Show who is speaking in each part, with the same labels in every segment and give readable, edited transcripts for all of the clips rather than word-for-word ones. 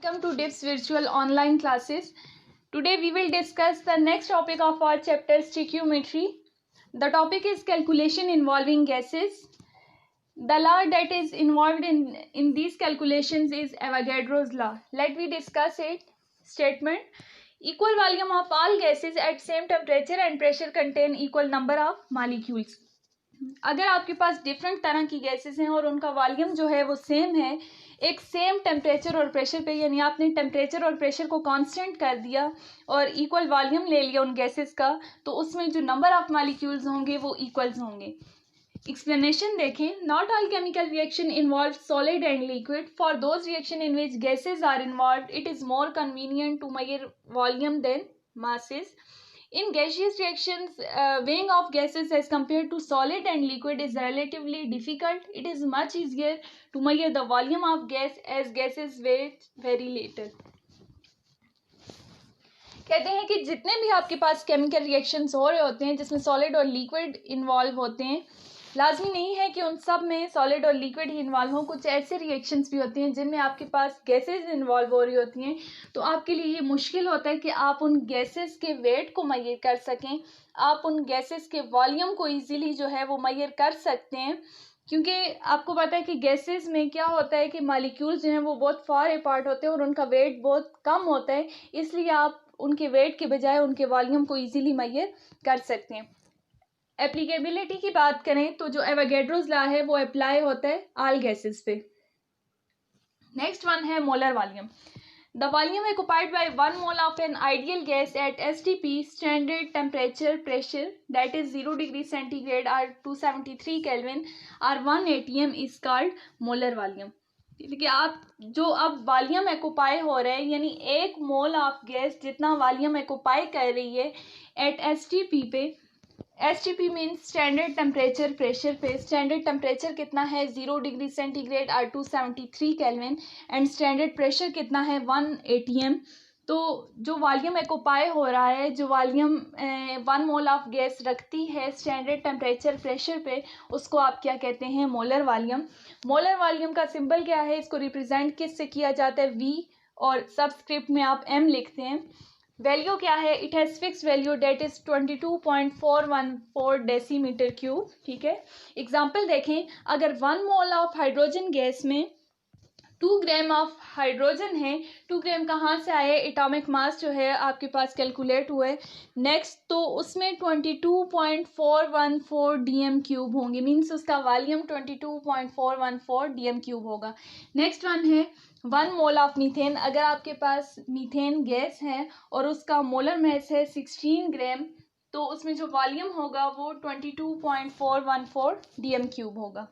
Speaker 1: Welcome to DIPS virtual online classes. Today we will discuss the next topic of our chapter stoichiometry. The topic is calculation involving gases. The law that is involved in these calculations is Avogadro's law. Let me discuss it. Statement: equal volume of all gases at same temperature and pressure contain equal number of molecules. अगर आपके पास different तरह की gases हैं और उनका volume जो है वो सेम है, एक सेम टेम्परेचर और प्रेशर पे, यानी आपने टेम्परेचर और प्रेशर को कांस्टेंट कर दिया और इक्वल वॉल्यूम ले लिया उन गैसेस का, तो उसमें जो नंबर ऑफ मॉलिक्यूल्स होंगे वो इक्वल्स होंगे. एक्सप्लेनेशन देखें. Not all chemical reaction involve solid and liquid. For those reaction in which gases are involve it is more convenient to measure volume than masses. In gaseous reactions, weighing of gases as compared to solid and liquid is relatively difficult. It is much easier to measure the volume of gas as gases weigh very little. कहते हैं कि जितने भी आपके पास chemical reactions हो रहे होते हैं जिसमें सॉलिड और लिक्विड इन्वॉल्व होते हैं, लाजमी नहीं है कि उन सब में सॉलिड और लिक्विड ही इन्वॉल्व हों. कुछ ऐसे रिएक्शंस भी होते हैं जिनमें आपके पास गैसेस इन्वॉल्व हो रही होती हैं, तो आपके लिए ये मुश्किल होता है कि आप उन गैसेस के वेट को मेजर कर सकें, आप उन गैसेस के वॉल्यूम को इजीली जो है वो मेजर कर सकते हैं. क्योंकि आपको पता है कि गैसेस में क्या होता है कि मॉलिक्यूल्स जो हैं वो बहुत फार अपार्ट होते हैं और उनका वेट बहुत कम होता है, इसलिए आप उनके वेट के बजाय उनके वॉल्यूम को इजीली मेजर कर सकते हैं. एप्लीकेबिलिटी की बात करें तो जो एवोगैड्रोस लॉ है वो अप्लाई होता है ऑल गैसेस पे. नेक्स्ट वन है molar volume. The volume occupied by 1 mole of an ideal gas at STP standard temperature pressure that is 0 degree centigrade और 273 केल्विन और 1 atm is called molar volume. देखिए, आप जो अब वॉल्यूम ऑक्युपाई हो रहा है, यानी 1 मोल ऑफ गैस जितना वॉल्यूम ऑक्युपाई कर रही है एट एसटीपी पे. STP means standard temperature pressure पे. स्टैंडर्ड टेम्परेचर कितना है 0 डिग्री सेंटीग्रेड और 273 केल्विन एंड स्टैंडर्ड प्रेशर कितना है 1 atm. तो जो वॉल्यूम ऑक्युपाई हो रहा है, जो वॉल्यूम 1 मोल ऑफ गैस रखती है स्टैंडर्ड टेम्परेचर प्रेशर पे, उसको आप क्या कहते हैं? Molar volume. मोलर वॉल्यूम का सिंबल क्या है? इसको रिप्रेजेंट किससे किया जाता है? V, और सबस्क्रिप्ट में आप M लिखते हैं. वैल्यू क्या है? It has fix value that is 22.414 decimetre cube. ठीक है. एग्जाम्पल देखें. अगर 1 मोल ऑफ हाइड्रोजन गैस में 2 ग्राम ऑफ हाइड्रोजन है. 2 ग्राम कहाँ से आए? एटॉमिक मास जो है आपके पास कैलकुलेट हुआ है. नेक्स्ट, तो उसमें 22.414 dm क्यूब होंगे, मीन्स उसका वॉल्यूम 22.414 dm क्यूब होगा. नेक्स्ट वन है 1 मोल ऑफ मीथेन. अगर आपके पास मीथेन गैस है और उसका मोलर मास है 16 ग्राम, तो उसमें जो वॉल्यूम होगा वो 22.414 dm क्यूब होगा.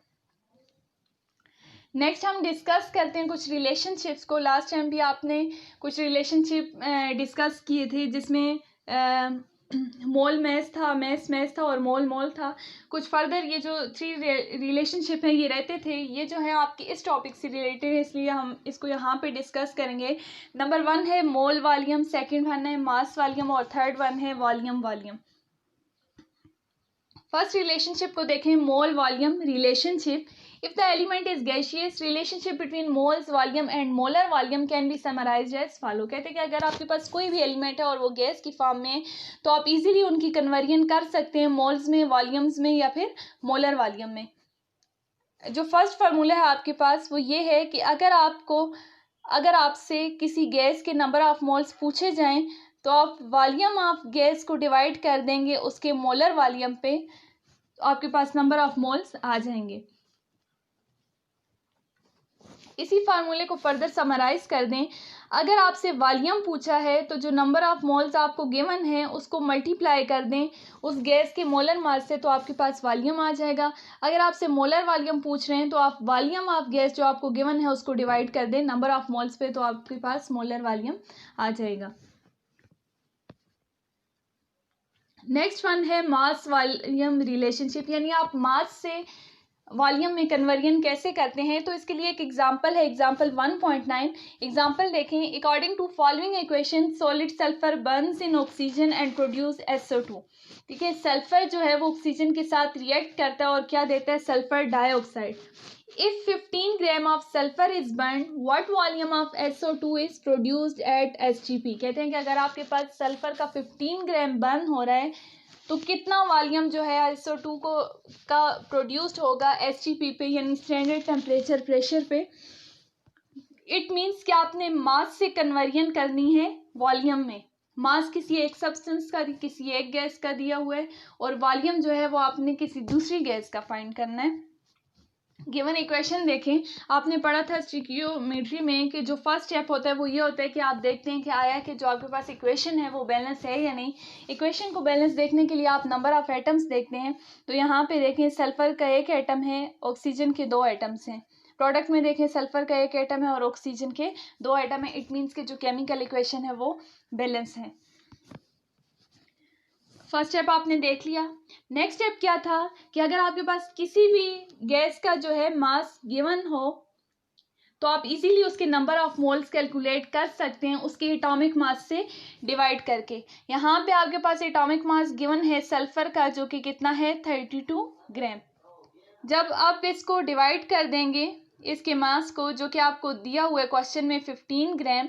Speaker 1: नेक्स्ट हम डिस्कस करते हैं कुछ रिलेशनशिप्स को. लास्ट टाइम भी आपने कुछ रिलेशनशिप डिस्कस किए थे जिसमें मोल मैस था, मैस था और मोल था. कुछ फर्दर ये जो 3 रिलेशनशिप हैं ये रहते थे. ये जो है आपके इस टॉपिक से रिलेटेड है, इसलिए हम इसको यहाँ पे डिस्कस करेंगे. नंबर 1 है मोल वॉल्यूम, सेकंड वन है मास वॉल्यूम और थर्ड वन है वॉल्यूम. फर्स्ट रिलेशनशिप को देखें, mole volume relationship. If the element is gaseous, relationship between moles volume and molar volume can be summarized as follow. कहते हैं कि अगर आपके पास कोई भी एलिमेंट है और वो गैस की फॉर्म में, तो आप इजीली उनकी कन्वर्जन कर सकते हैं मोल्स में, वॉल्यूम्स में या फिर मोलर वॉल्यूम में. जो फर्स्ट फार्मूला है आपके पास वो ये है कि अगर आपसे किसी गैस के नंबर ऑफ मोल्स पूछे जाएं तो आप वॉल्यूम ऑफ गैस को डिवाइड कर देंगे उसके मोलर वॉल्यूम पे, तो आपके पास नंबर ऑफ मोल्स आ जाएंगे. इसी फार्मूले को फर्दर समराइज कर दें. अगर आपसे वॉल्यूम पूछा है तो जो नंबर ऑफ मोल्स आपको गिवन है उसको मल्टीप्लाई कर दें उस गैस के मोलर मास से, तो आपके पास वॉल्यूम आ जाएगा. अगर आपसे मोलर वॉल्यूम पूछ रहे हैं तो आप वॉल्यूम ऑफ गैस जो आपको गिवन है उसको डिवाइड कर दें नंबर ऑफ मोल्स पे, तो आपके पास मोलर वॉल्यूम आ जाएगा. नेक्स्ट वन है मास वॉल्यूम रिलेशनशिप. यानी आप मास से वॉल्यूम में कन्वर्जन कैसे करते हैं, तो इसके लिए एक एग्जांपल है, एग्जांपल 1.9। एग्जांपल देखें, according to following equation solid sulphur burns in oxygen and produce SO2। ठीक है, सल्फर जो है वो ऑक्सीजन के साथ रिएक्ट करता है और क्या देता है, sulphur dioxide. If 15 gram of sulphur is burn, what volume of SO2 is produced at SGP। कहते हैं कि अगर आपके पास सल्फर का 15 ग्राम बर्न हो रहा है तो कितना वॉल्यूम जो है SO2 का प्रोड्यूस्ड होगा SGP पे, यानी स्टैंडर्ड टेम्परेचर प्रेशर पे। इट मीन्स कि आपने मास से कन्वर्जन करनी है वॉल्यूम में। मास किसी एक सब्सटेंस का, किसी एक गैस का दिया हुआ है, और वॉल्यूम जो है वो आपने किसी दूसरी गैस का फाइंड करना है। गिवन इक्वेशन देखें, आपने पढ़ा था स्टिकियोमेट्री में कि जो फर्स्ट स्टेप होता है वो ये होता है कि आप देखते हैं कि आया कि जो आपके पास इक्वेशन है वो बैलेंस है या नहीं। इक्वेशन को बैलेंस देखने के लिए आप नंबर ऑफ एटम्स देखते हैं। तो यहाँ पे देखें, सल्फर का एक एटम है, ऑक्सीजन के 2 एटम्स हैं। प्रोडक्ट में देखें, सल्फर का एक एटम है और ऑक्सीजन के 2 एटम है। इट मीन्स कि जो केमिकल इक्वेशन है वो बैलेंस है। फर्स्ट स्टेप आपने देख लिया। नेक्स्ट स्टेप क्या था कि अगर आपके पास किसी भी गैस का जो है मास गिवन हो तो आप इजीली उसके नंबर ऑफ मोल्स कैलकुलेट कर सकते हैं उसके एटॉमिक मास से डिवाइड करके। यहाँ पे आपके पास एटॉमिक मास गिवन है सल्फर का, जो कि कितना है 32 ग्राम। जब आप इसको डिवाइड कर देंगे इसके मास को, जो कि आपको दिया हुआ है क्वेश्चन में 15 ग्राम,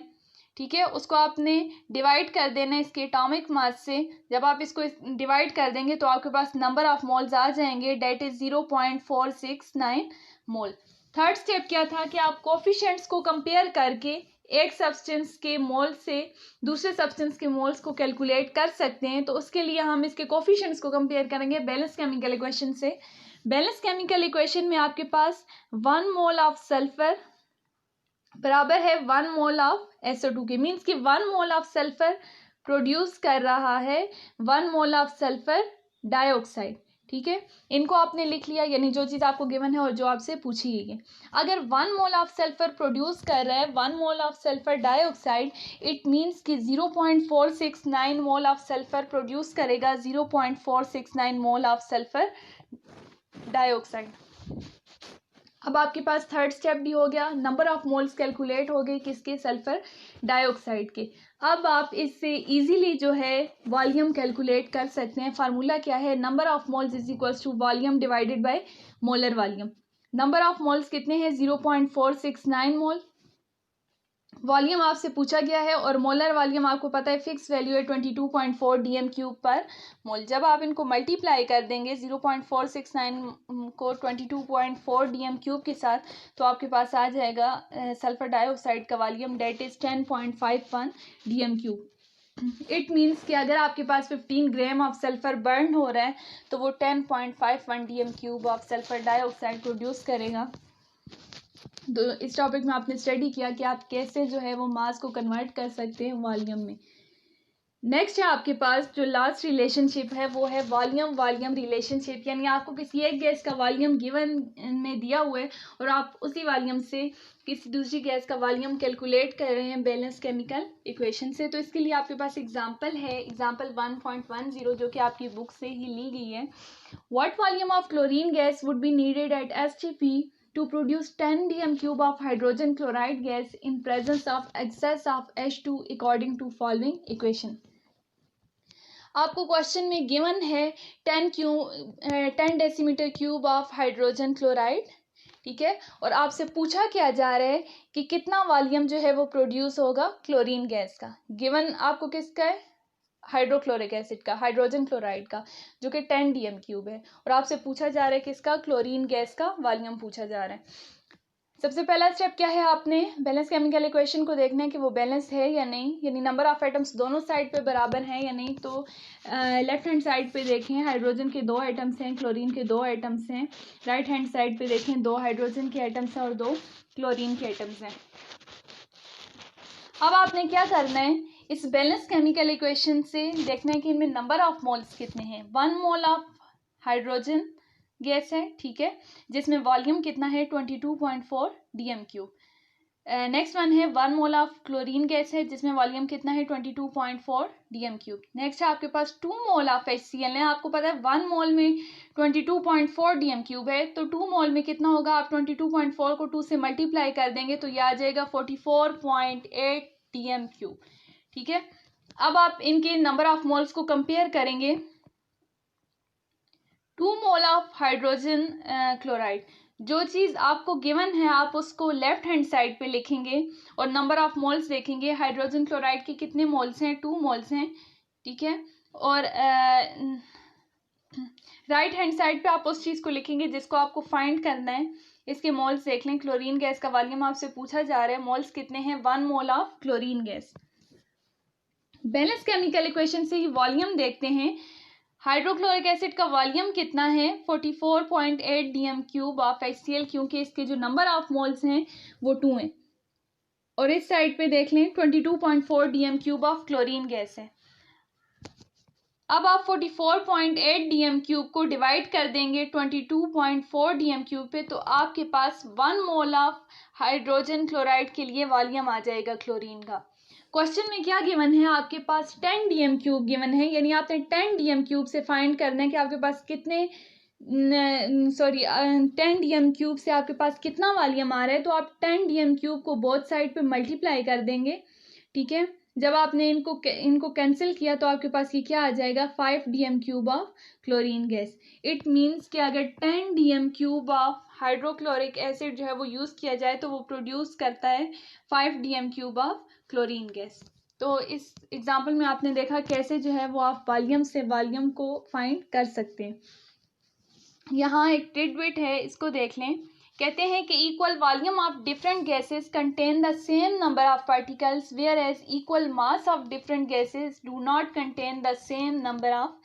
Speaker 1: ठीक है, उसको आपने डिवाइड कर देना इसके एटॉमिक मास से। जब आप इसको डिवाइड कर देंगे तो आपके पास नंबर ऑफ मोल्स आ जाएंगे, that is 0.469 mole. Third step क्या था कि आप कोफिशिएंट्स को कंपेयर करके एक सब्सटेंस के मोल से दूसरे सब्सटेंस के मोल्स को कैलकुलेट कर सकते हैं। तो उसके लिए हम इसके कोफिशिएंट्स को कंपेयर करेंगे बैलेंस केमिकल इक्वेशन से। बैलेंस केमिकल इक्वेशन में आपके पास 1 मोल ऑफ सल्फर बराबर है 1 मोल ऑफ SO2 के। मीन्स कि 1 मोल ऑफ सल्फर प्रोड्यूस कर रहा है 1 मोल ऑफ सल्फर डाइऑक्साइड। ठीक है, इनको आपने लिख लिया, यानी जो चीज़ आपको गिवन है और जो आपसे पूछी गई है। अगर 1 मोल ऑफ सल्फर प्रोड्यूस कर रहा है 1 mole of sulphur dioxide, it means कि 0.469 मोल ऑफ सल्फर प्रोड्यूस करेगा 0.469 मोल ऑफ सल्फर डाइऑक्साइड। अब आपके पास थर्ड स्टेप भी हो गया, नंबर ऑफ मोल्स कैलकुलेट हो गए किसके, सल्फर डाइऑक्साइड के। अब आप इससे इजीली जो है वॉल्यूम कैलकुलेट कर सकते हैं। फार्मूला क्या है, number of moles is equals to volume divided by molar volume. Number of moles कितने हैं, 0.469 मोल। वॉल्यूम आपसे पूछा गया है और मोलर वॉल्यूम आपको पता है फिक्स वैल्यू है 22.4 dm³ पर मोल। जब आप इनको मल्टीप्लाई कर देंगे 0.469 को 22.4 dm³ के साथ, तो आपके पास आ जाएगा सल्फर डाइऑक्साइड का volume, that is 10.51 dm³। It means कि अगर आपके पास 15 ग्राम ऑफ सल्फर बर्न हो रहा है तो वो 10.51 dm³ of sulphur dioxide produce करेगा। तो इस टॉपिक में आपने स्टडी किया कि आप कैसे जो है वो मास को कन्वर्ट कर सकते हैं वॉल्यूम में। नेक्स्ट है आपके पास जो लास्ट रिलेशनशिप है वो है वॉल्यूम वॉल्यूम रिलेशनशिप, यानी आपको किसी एक गैस का वॉल्यूम गिवन में दिया हुआ है और आप उसी वॉल्यूम से किसी दूसरी गैस का वॉल्यूम कैलकुलेट कर रहे हैं बैलेंस केमिकल इक्वेशन से। तो इसके लिए आपके पास एग्जांपल है, एग्जांपल 1.10 जो कि आपकी बुक से ही ली गई है। What volume of chlorine gas would be needed eight SGP to produce 10 dm³ of hydrogen chloride gas in presence of excess of H2 according to following equation। आपको क्वेश्चन में given है 10 decimetre cube of hydrogen chloride, ठीक है, और आपसे पूछा क्या जा रहा है कि कितना वॉल्यूम जो है वो प्रोड्यूस होगा क्लोरीन गैस का। गिवन आपको किसका है, हाइड्रोक्लोरिक एसिड का, हाइड्रोजन क्लोराइड का, जो कि 10 dm³ है, और आपसे पूछा जा रहा है किसका, क्लोरीन गैस का वॉल्यूम पूछा जा रहा है। सबसे पहला स्टेप क्या है, आपने बैलेंस केमिकल इक्वेशन को देखना है कि वो बैलेंस है या नहीं, यानी नंबर ऑफ एटम्स दोनों साइड पे बराबर हैं या नहीं। तो लेफ्ट हैंड साइड पे देखें हाइड्रोजन के 2 एटम्स हैं, क्लोरीन के 2 एटम्स हैं। राइट हैंड साइड पे देखें 2 हाइड्रोजन के एटम्स हैं और 2 क्लोरीन के एटम्स हैं। अब आपने क्या करना है, इस बैलेंस केमिकल इक्वेशन से देखना है कि इनमें नंबर ऑफ मोल्स कितने हैं। 1 मोल ऑफ हाइड्रोजन गैस है, ठीक है, जिसमें वॉल्यूम कितना है 22.4 dm³। नेक्स्ट वन है 1 मोल ऑफ क्लोरीन गैस है जिसमें वॉल्यूम कितना है 22.4 dm³। नेक्स्ट है आपके पास 2 मोल ऑफ HCl है। आपको पता है 1 मोल में 22.4 dm³ है, तो 2 मोल में कितना होगा, आप 22.4 को 2 से मल्टीप्लाई कर देंगे तो यह आ जाएगा 44.8 dm³। ठीक है, अब आप इनके नंबर ऑफ मोल्स को कंपेयर करेंगे। 2 मोल ऑफ हाइड्रोजन क्लोराइड, जो चीज़ आपको गिवन है आप उसको लेफ्ट हैंड साइड पे लिखेंगे और नंबर ऑफ मोल्स देखेंगे। हाइड्रोजन क्लोराइड के कितने मोल्स हैं, 2 मोल्स हैं। ठीक है, और राइट हैंड साइड पे आप उस चीज़ को लिखेंगे जिसको आपको फाइंड करना है। इसके मोल्स देख लें। क्लोरीन गैस का वॉल्यूम आपसे पूछा जा रहा है, मोल्स कितने हैं, 1 mole of chlorine gas. Balance chemical equation से ही वॉल्यूम देखते हैं। हाइड्रोक्लोरिक एसिड का वॉल्यूम कितना है 44.8 dm³ ऑफ HCl, क्योंकि इसके जो नंबर ऑफ मोल्स हैं वो 2 हैं। और इस साइड पे देख लें 22.4 dm³ ऑफ क्लोरीन गैस है। अब आप 44.8 dm³ को डिवाइड कर देंगे 22.4 dm³ पे, तो आपके पास 1 मोल ऑफ हाइड्रोजन क्लोराइड के लिए वॉल्यूम आ जाएगा क्लोरीन का। क्वेश्चन में क्या गिवन है, आपके पास 10 dm³ गिवन है, यानी आपने 10 dm³ से फाइंड करना है कि आपके पास कितने 10 dm³ से आपके पास कितना वॉल्यूम आ रहा है। तो आप 10 dm³ को बोथ साइड पे मल्टीप्लाई कर देंगे। ठीक है, जब आपने इनको कैंसिल किया तो आपके पास ये क्या आ जाएगा 5 dm³ of chlorine gas. It means कि अगर 10 dm³ ऑफ हाइड्रोक्लोरिक एसिड जो है वो यूज़ किया जाए तो वो प्रोड्यूस करता है 5 dm³ ऑफ क्लोरीन गैस। तो इस एग्जाम्पल में आपने देखा कैसे जो है वो आप वॉल्यूम से वॉल्यूम को फाइंड कर सकते हैं। यहाँ एक टिडबिट है, इसको देख लें। कहते हैं कि equal volume of different gases contain the same number of particles whereas equal mass of different gases do not contain the same number of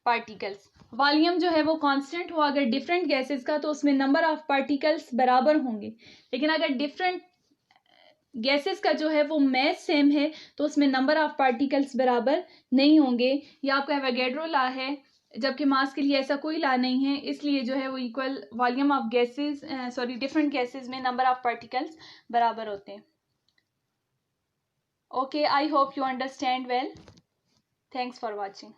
Speaker 1: particles. Volume जो है वो कांस्टेंट हो अगर डिफरेंट गैसेस का तो उसमें नंबर ऑफ पार्टिकल्स बराबर होंगे, लेकिन अगर डिफरेंट गैसेस का जो है वो मैस सेम है तो उसमें नंबर ऑफ पार्टिकल्स बराबर नहीं होंगे। ये आपका एवोगैड्रो लॉ है, जबकि मास के लिए ऐसा कोई लॉ नहीं है। इसलिए जो है वो equal volume of gases different gases में नंबर ऑफ पार्टिकल्स बराबर होते हैं। Okay, I hope you understand well. Thanks for watching.